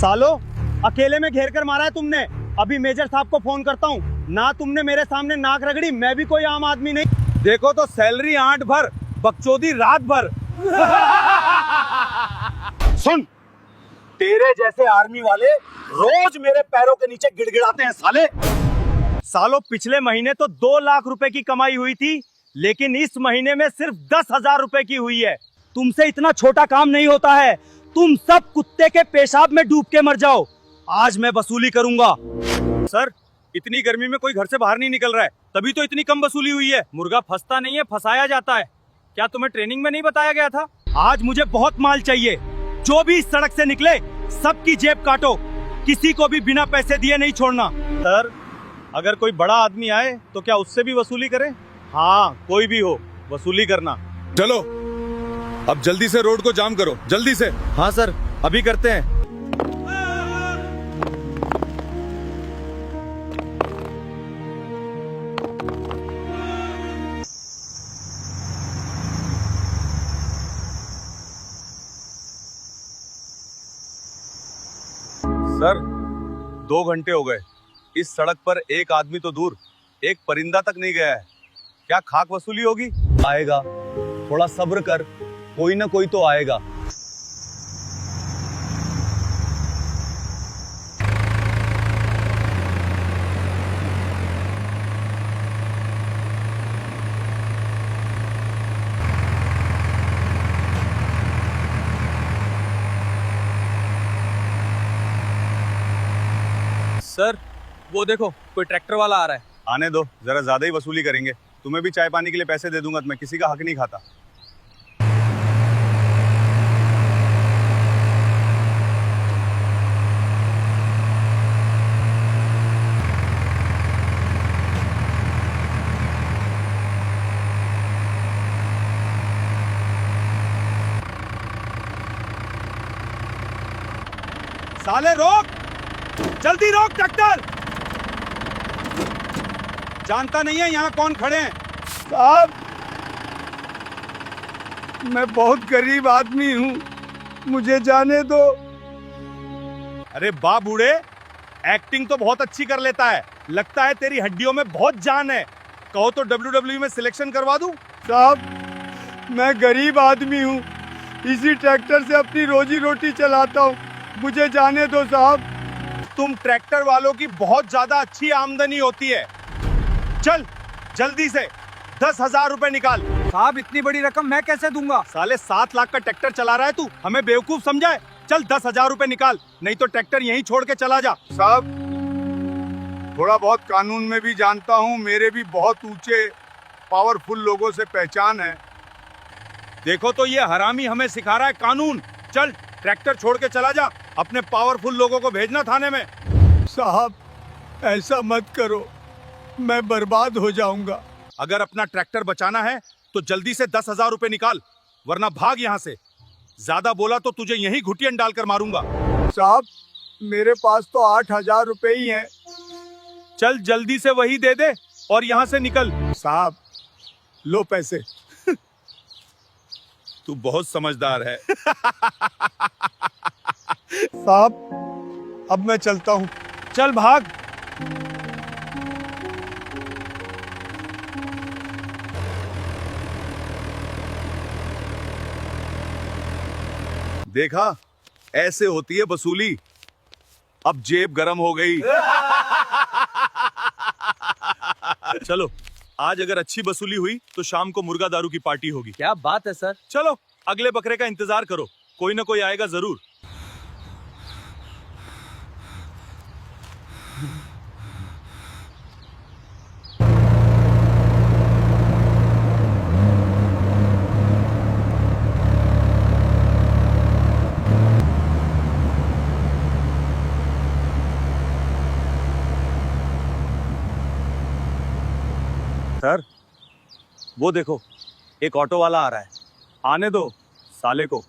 सालो, अकेले में घेर कर मारा है तुमने। अभी मेजर साहब को फोन करता हूँ। ना तुमने मेरे सामने नाक रगड़ी, मैं भी कोई आम आदमी नहीं। देखो तो सैलरी 8 भर, बकचोदी रात भर। सुन, तेरे जैसे आर्मी वाले रोज मेरे पैरों के नीचे गिड़गिड़ाते हैं साले। सालों, पिछले महीने तो 2 लाख रुपए की कमाई हुई थी, लेकिन इस महीने में सिर्फ 10,000 रुपए की हुई है। तुमसे इतना छोटा काम नहीं होता है। तुम सब कुत्ते के पेशाब में डूब के मर जाओ। आज मैं वसूली करूंगा। सर, इतनी गर्मी में कोई घर से बाहर नहीं निकल रहा है, तभी तो इतनी कम वसूली हुई है। मुर्गा फंसता नहीं है, फंसाया जाता है। क्या तुम्हें ट्रेनिंग में नहीं बताया गया था? आज मुझे बहुत माल चाहिए। जो भी इस सड़क से निकले सबकी जेब काटो, किसी को भी बिना पैसे दिए नहीं छोड़ना। सर, अगर कोई बड़ा आदमी आए तो क्या उससे भी वसूली करें? हाँ, कोई भी हो, वसूली करना। चलो, अब जल्दी से रोड को जाम करो, जल्दी से। हाँ सर, अभी करते हैं। सर, 2 घंटे हो गए। इस सड़क पर एक आदमी तो दूर, एक परिंदा तक नहीं गया है। क्या खाक वसूली होगी? आएगा, थोड़ा सब्र कर, कोई ना कोई तो आएगा। सर, वो देखो, कोई ट्रैक्टर वाला आ रहा है। आने दो, जरा ज्यादा ही वसूली करेंगे। तुम्हें भी चाय पानी के लिए पैसे दे दूंगा, तो मैं किसी का हक नहीं खाता। साले रोक, जल्दी रोक ट्रैक्टर। जानता नहीं है यहाँ कौन खड़े हैं? साहब, मैं बहुत गरीब आदमी हूँ, मुझे जाने दो। अरे बा बूढ़े, एक्टिंग तो बहुत अच्छी कर लेता है। लगता है तेरी हड्डियों में बहुत जान है। कहो तो WWE में सिलेक्शन करवा दूं? साहब, मैं गरीब आदमी हूँ, इसी ट्रैक्टर से अपनी रोजी रोटी चलाता हूँ, मुझे जाने दो साहब। तुम ट्रैक्टर वालों की बहुत ज्यादा अच्छी आमदनी होती है। चल जल्दी से 10,000 रुपए निकाल। साहब, इतनी बड़ी रकम मैं कैसे दूंगा? साले 7 लाख का ट्रैक्टर चला रहा है तू, हमें बेवकूफ समझा है? चल 10,000 रुपए निकाल, नहीं तो ट्रैक्टर यहीं छोड़ के चला जा। साहब, थोड़ा बहुत कानून में भी जानता हूँ, मेरे भी बहुत ऊंचे पावरफुल लोगों से पहचान है। देखो तो ये हरामी हमें सिखा रहा है कानून। चल ट्रैक्टर छोड़ के चला जा, अपने पावरफुल लोगों को भेजना थाने में। साहब, ऐसा मत करो, मैं बर्बाद हो जाऊंगा। अगर अपना ट्रैक्टर बचाना है तो जल्दी से 10,000 रुपए निकाल, वरना भाग यहाँ से। ज्यादा बोला तो तुझे यहीं घुटियन डालकर मारूंगा। साहब, मेरे पास तो 8,000 रुपए ही हैं। चल जल्दी से वही दे दे और यहाँ से निकल। साहब, लो पैसे। तू बहुत समझदार है। साहब, अब मैं चलता हूँ। चल भाग। देखा, ऐसे होती है वसूली। अब जेब गरम हो गई। चलो, आज अगर अच्छी वसूली हुई तो शाम को मुर्गा दारू की पार्टी होगी। क्या बात है सर। चलो, अगले बकरे का इंतजार करो, कोई ना कोई आएगा जरूर। सर, वो देखो, एक ऑटो वाला आ रहा है। आने दो साले को।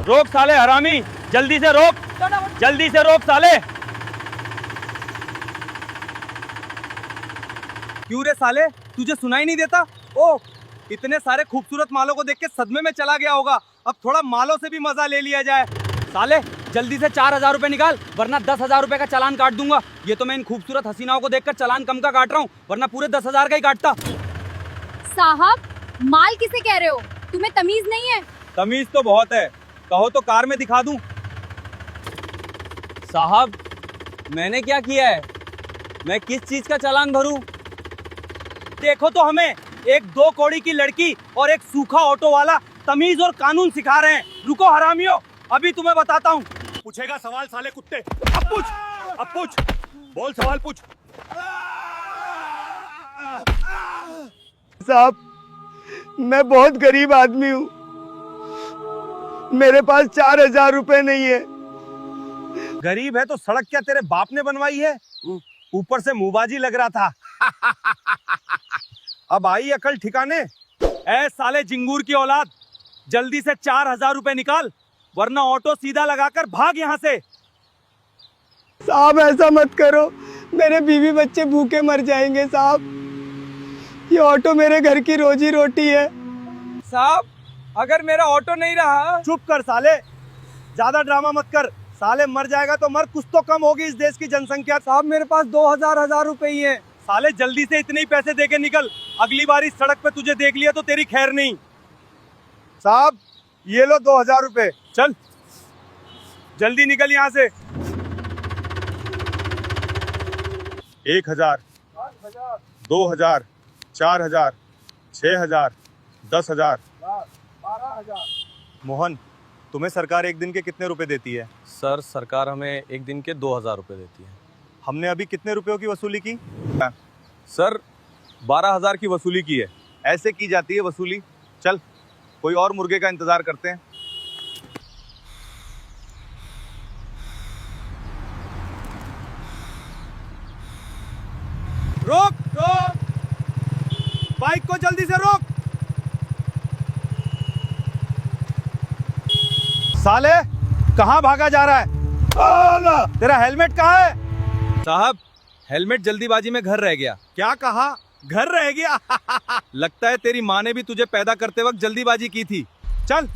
रोक साले हरामी। जल्दी से रोक, जल्दी से रोक साले। क्यों रे साले, तुझे सुनाई नहीं देता? ओ, इतने सारे खूबसूरत मालों को देख के सदमे में चला गया होगा। अब थोड़ा मालों से भी मजा ले लिया जाए। साले जल्दी से 4,000 रुपए निकाल, वरना 10,000 रुपए का चालान काट दूंगा। ये तो मैं इन खूबसूरत हसीनाओं को देखकर चालान कम का काट रहा हूँ, वरना पूरे 10,000 का ही काटता। साहब, माल किसे कह रहे हो? तुम्हें तमीज नहीं है? तमीज तो बहुत है, कहो तो कार में दिखा दूं। साहब, मैंने क्या किया है? मैं किस चीज का चालान भरूं? देखो तो हमें एक 2 कौड़ी की लड़की और एक सूखा ऑटो वाला तमीज और कानून सिखा रहे हैं। रुको हरामियों, अभी तुम्हें बताता हूँ। पूछेगा सवाल साले कुत्ते? अब पूछ, बोल सवाल पूछ। साहब, मैं बहुत गरीब आदमी हूँ, मेरे पास 4,000 रुपए नहीं है। गरीब है तो सड़क क्या तेरे बाप ने बनवाई है? ऊपर से मुंहबाजी लग रहा था। अब आई अकल ठिकाने? ऐ साले जिंगूर की औलाद, जल्दी से 4,000 रुपए निकाल, वरना ऑटो सीधा लगाकर भाग यहाँ से। साहब ऐसा मत करो, मेरे बीवी बच्चे भूखे मर जाएंगे साहब। ये ऑटो मेरे घर की रोजी रोटी है। साहब, अगर मेरा ऑटो नहीं रहा। चुप कर साले, ज्यादा ड्रामा मत कर। साले मर जाएगा तो मर, कुछ तो कम होगी इस देश की जनसंख्या। साहब, मेरे पास 2,000 रुपए ही है। साले जल्दी से इतने ही पैसे देके निकल, अगली बार इस सड़क पे तुझे देख लिया तो तेरी खैर नहीं। साहब ये लो 2,000 रुपए। चल जल्दी निकल यहाँ से। 1,000, 2,000, 4,000, 6,000, 10,000, 12,000। मोहन, तुम्हें सरकार एक दिन के कितने रुपए देती है? सर, सरकार हमें एक दिन के 2,000 रुपए देती है। हमने अभी कितने रुपयों की वसूली की? सर, 12,000 की वसूली की है। ऐसे की जाती है वसूली? चल कोई और मुर्गे का इंतजार करते हैं। रोक, बाइक को जल्दी से रोक। साले कहाँ भागा जा रहा है? तेरा हेलमेट कहाँ है? साहब, हेलमेट जल्दीबाजी में घर रह गया। क्या कहा? घर रह गया? लगता है तेरी माँ ने भी तुझे पैदा करते वक्त जल्दीबाजी की थी। चल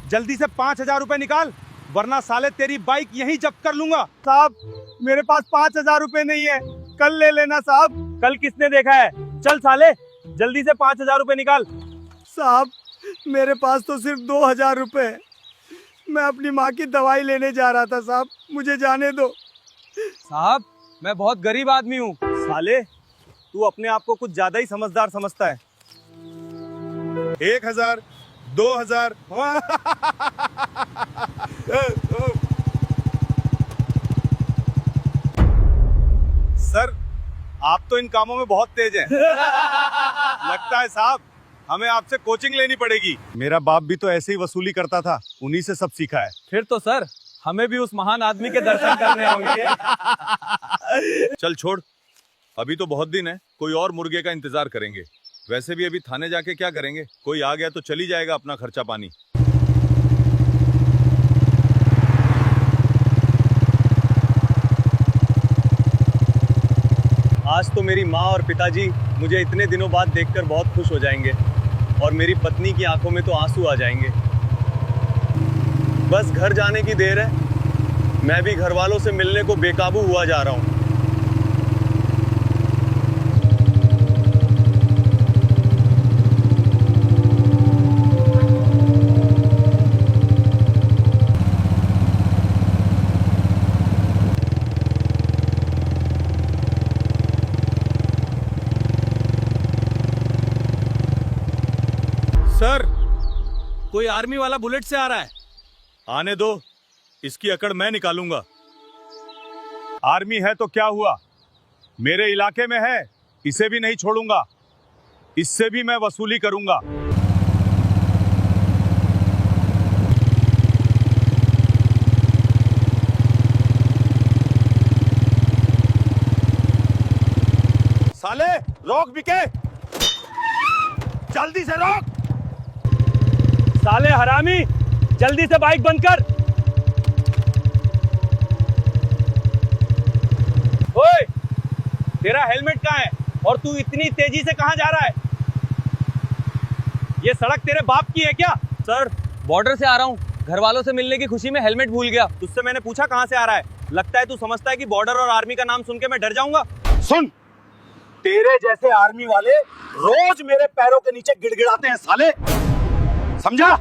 जल्दी से 5,000 रुपए निकाल, वरना साले तेरी बाइक यहीं जब्त कर लूंगा। साहब मेरे पास 5,000 रुपए नहीं है, कल ले लेना साहब। कल किसने देखा है? चल साले जल्दी से 5,000 रुपए निकाल। साहब मेरे पास तो सिर्फ 2,000 रुपए है, मैं अपनी माँ की दवाई लेने जा रहा था साहब, मुझे जाने दो। साहब, मैं बहुत गरीब आदमी हूँ। साले तू अपने आप को कुछ ज्यादा ही समझदार समझता है। 1,000, 2,000। सर आप तो इन कामों में बहुत तेज हैं। लगता है साहब हमें आपसे कोचिंग लेनी पड़ेगी। मेरा बाप भी तो ऐसे ही वसूली करता था, उन्हीं से सब सीखा है। फिर तो सर हमें भी उस महान आदमी के दर्शन करने होंगे। चल छोड़, अभी तो बहुत दिन है, कोई और मुर्गे का इंतजार करेंगे। वैसे भी अभी थाने जाके क्या करेंगे? कोई आ गया तो चली जाएगा अपना खर्चा पानी। आज तो मेरी माँ और पिताजी मुझे इतने दिनों बाद देखकर बहुत खुश हो जाएंगे और मेरी पत्नी की आंखों में तो आंसू आ जाएंगे। बस घर जाने की देर है, मैं भी घर वालों से मिलने को बेकाबू हुआ जा रहा हूँ। सर, कोई आर्मी वाला बुलेट से आ रहा है। आने दो, इसकी अकड़ मैं निकालूंगा। आर्मी है तो क्या हुआ, मेरे इलाके में है, इसे भी नहीं छोड़ूंगा, इससे भी मैं वसूली करूंगा। साले रोक बिके, जल्दी से रोक। साले हरामी, जल्दी से बाइक बंद कर। ओए, तेरा हेलमेट कहाँ है और तू इतनी तेजी से कहाँ जा रहा है? ये सड़क तेरे बाप की है क्या? सर बॉर्डर से आ रहा हूँ, घर वालों से मिलने की खुशी में हेलमेट भूल गया। तुझसे मैंने पूछा कहाँ से आ रहा है? लगता है तू समझता है कि बॉर्डर और आर्मी का नाम सुन के मैं डर जाऊंगा। सुन, तेरे जैसे आर्मी वाले रोज मेरे पैरों के नीचे गिड़गिड़ाते हैं साले, समझा?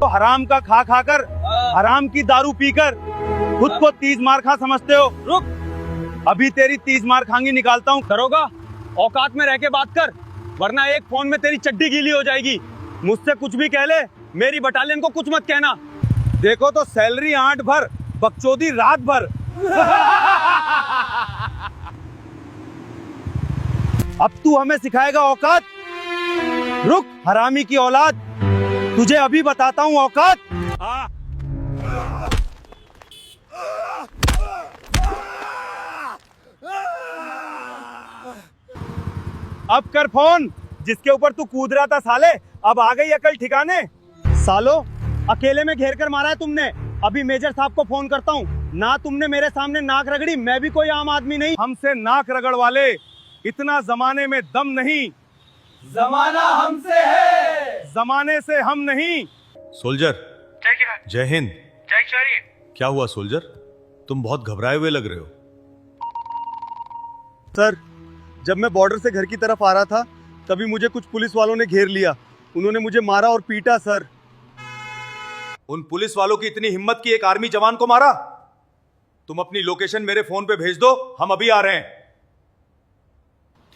तो हराम का खा खाकर, हराम की दारू पीकर खुद को तीज मार खा समझते हो। रुक, अभी तेरी तीज मार खांगी निकालता हूँ। दरोगा, औकात में रह के बात कर, वरना एक फोन में तेरी चड्डी गीली हो जाएगी। मुझसे कुछ भी कह ले, मेरी बटालियन को कुछ मत कहना। देखो तो सैलरी 8 भर, बकचोदी रात भर। अब तू हमें सिखाएगा औकात? रुक हरामी की औलाद, तुझे अभी बताता हूँ औकात। अब कर फोन, जिसके ऊपर तू कूद रहा था साले। अब आ गई अकल ठिकाने? सालो, अकेले में घेर कर मारा है तुमने। अभी मेजर साहब को फोन करता हूँ। ना तुमने मेरे सामने नाक रगड़ी, मैं भी कोई आम आदमी नहीं। हमसे नाक रगड़ वाले इतना जमाने में दम नहीं। जमाना हमसे है, जमाने से हम नहीं। सोल्जर, जय हिंद। जय शौर्य। क्या हुआ सोल्जर, तुम बहुत घबराए हुए लग रहे हो। सर, जब मैं बॉर्डर से घर की तरफ आ रहा था तभी मुझे कुछ पुलिस वालों ने घेर लिया। उन्होंने मुझे मारा और पीटा सर। उन पुलिस वालों की इतनी हिम्मत की एक आर्मी जवान को मारा? तुम अपनी लोकेशन मेरे फोन पे भेज दो, हम अभी आ रहे हैं।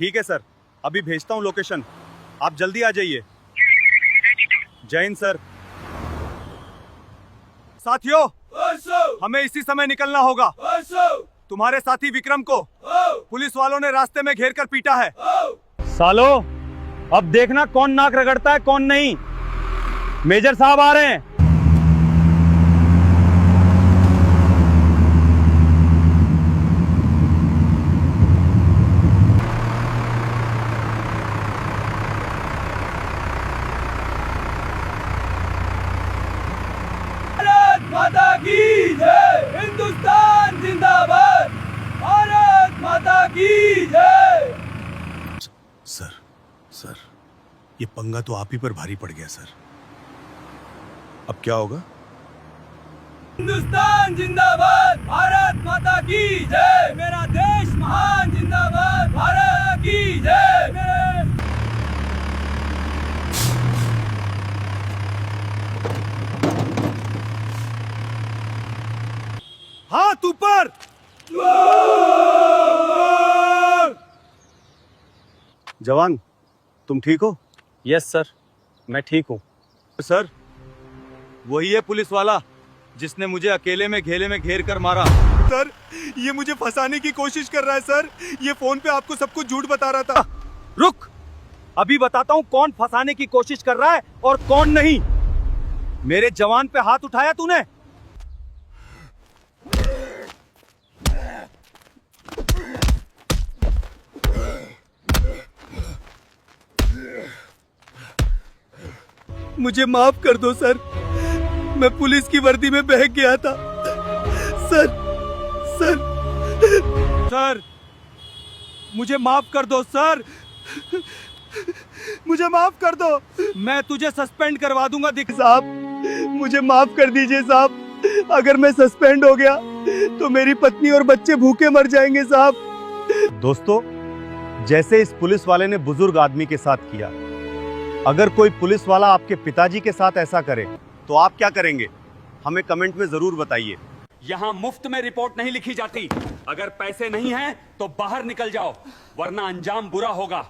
ठीक है सर, अभी भेजता हूँ लोकेशन, आप जल्दी आ जाइए। जय हिंद सर। साथियों, हमें इसी समय निकलना होगा। तुम्हारे साथी विक्रम को पुलिस वालों ने रास्ते में घेर कर पीटा है। सालो, अब देखना कौन नाक रगड़ता है कौन नहीं। मेजर साहब आ रहे हैं। माता की जय, हिंदुस्तान जिंदाबाद, भारत माता की जय। सर, ये पंगा तो आप ही पर भारी पड़ गया सर। अब क्या होगा? हिंदुस्तान जिंदाबाद, भारत माता की जय, मेरा देश महान जिंदाबाद, भारत की जय। हाथ ऊपर। जवान, तुम ठीक हो? यस सर, मैं ठीक हूँ। सर, वही है पुलिस वाला जिसने मुझे अकेले में घेले में घेर कर मारा। सर, ये मुझे फंसाने की कोशिश कर रहा है सर। ये फोन पे आपको सब कुछ झूठ बता रहा था। रुक, अभी बताता हूँ कौन फंसाने की कोशिश कर रहा है और कौन नहीं। मेरे जवान पे हाथ उठाया तूने? मुझे माफ कर दो सर, मैं पुलिस की वर्दी में बहक गया था। सर, मुझे माफ कर दो सर, मुझे माफ कर दो। मैं तुझे सस्पेंड करवा दूंगा। दिख साहब, मुझे माफ कर दीजिए साहब। अगर मैं सस्पेंड हो गया तो मेरी पत्नी और बच्चे भूखे मर जाएंगे साहब। दोस्तों, जैसे इस पुलिस वाले ने बुजुर्ग आदमी के साथ किया, अगर कोई पुलिस वाला आपके पिताजी के साथ ऐसा करे तो आप क्या करेंगे? हमें कमेंट में जरूर बताइए। यहाँ मुफ्त में रिपोर्ट नहीं लिखी जाती। अगर पैसे नहीं हैं तो बाहर निकल जाओ, वरना अंजाम बुरा होगा।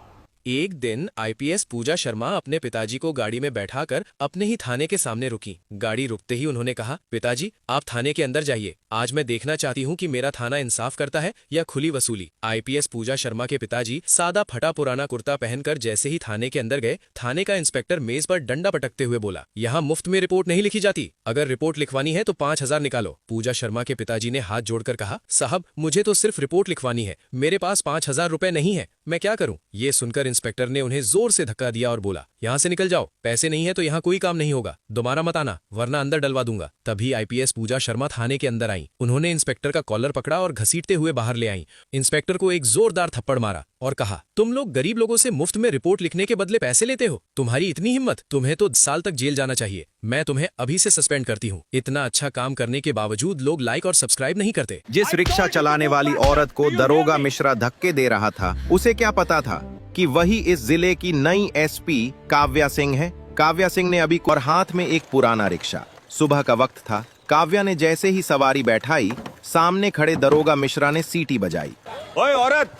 एक दिन आईपीएस पूजा शर्मा अपने पिताजी को गाड़ी में बैठाकर अपने ही थाने के सामने रुकी। गाड़ी रुकते ही उन्होंने कहा, पिताजी आप थाने के अंदर जाइए, आज मैं देखना चाहती हूँ कि मेरा थाना इंसाफ करता है या खुली वसूली। आईपीएस पूजा शर्मा के पिताजी सादा फटा पुराना कुर्ता पहनकर जैसे ही थाने के अंदर गए, थाने का इंस्पेक्टर मेज पर डंडा पटकते हुए बोला, यहाँ मुफ्त में रिपोर्ट नहीं लिखी जाती, अगर रिपोर्ट लिखवानी है तो 5000 निकालो। पूजा शर्मा के पिताजी ने हाथ जोड़कर कहा, साहब मुझे तो सिर्फ रिपोर्ट लिखवानी है, मेरे पास 5000 रुपए नहीं है। मैं क्या करूं? ये सुनकर इंस्पेक्टर ने उन्हें जोर से धक्का दिया और बोला, यहाँ से निकल जाओ, पैसे नहीं है तो यहाँ कोई काम नहीं होगा, दोबारा मत आना वरना अंदर डलवा दूंगा। तभी आईपीएस पूजा शर्मा थाने के अंदर आई। उन्होंने इंस्पेक्टर का कॉलर पकड़ा और घसीटते हुए बाहर ले आई। इंस्पेक्टर को एक जोरदार थप्पड़ मारा और कहा, तुम लोग गरीब लोगों से मुफ्त में रिपोर्ट लिखने के बदले पैसे लेते हो? तुम्हारी इतनी हिम्मत, तुम्हें तो 10 साल तक जेल जाना चाहिए। मैं तुम्हें अभी से सस्पेंड करती हूँ। इतना अच्छा काम करने के बावजूद लोग लाइक और सब्सक्राइब नहीं करते। जिस रिक्शा चलाने वाली औरत को दरोगा मिश्रा धक्के दे रहा था, उसे क्या पता था कि वही इस जिले की नई एसपी काव्या सिंह है। काव्या सिंह ने अभी और हाथ में एक पुराना रिक्शा। सुबह का वक्त था। काव्या ने जैसे ही सवारी बैठाई, सामने खड़े दरोगा मिश्रा ने सीटी बजाई। ओए औरत,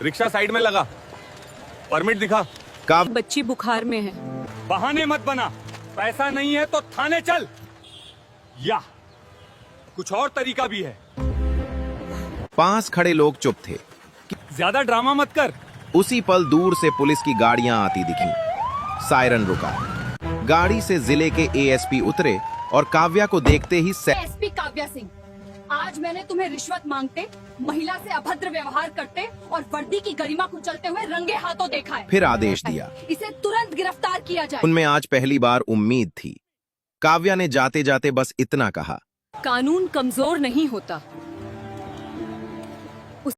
रिक्शा साइड में लगा, परमिट दिखा। बच्ची बुखार में है। बहाने मत बना, पैसा नहीं है तो थाने चल, या कुछ और तरीका भी है। पास खड़े लोग चुप थे। ज्यादा ड्रामा मत कर। उसी पल दूर से पुलिस की गाड़ियां आती दिखीं। सायरन रुका। गाड़ी से जिले के एएसपी उतरे और काव्या को देखते ही एसपी काव्या सिंह, आज मैंने तुम्हें रिश्वत मांगते, महिला से अभद्र व्यवहार करते और वर्दी की गरिमा कुचलते हुए रंगे हाथों देखा है। फिर आदेश दिया, इसे तुरंत गिरफ्तार किया जाए। उनमें आज पहली बार उम्मीद थी। काव्या ने जाते जाते बस इतना कहा, कानून कमजोर नहीं होता,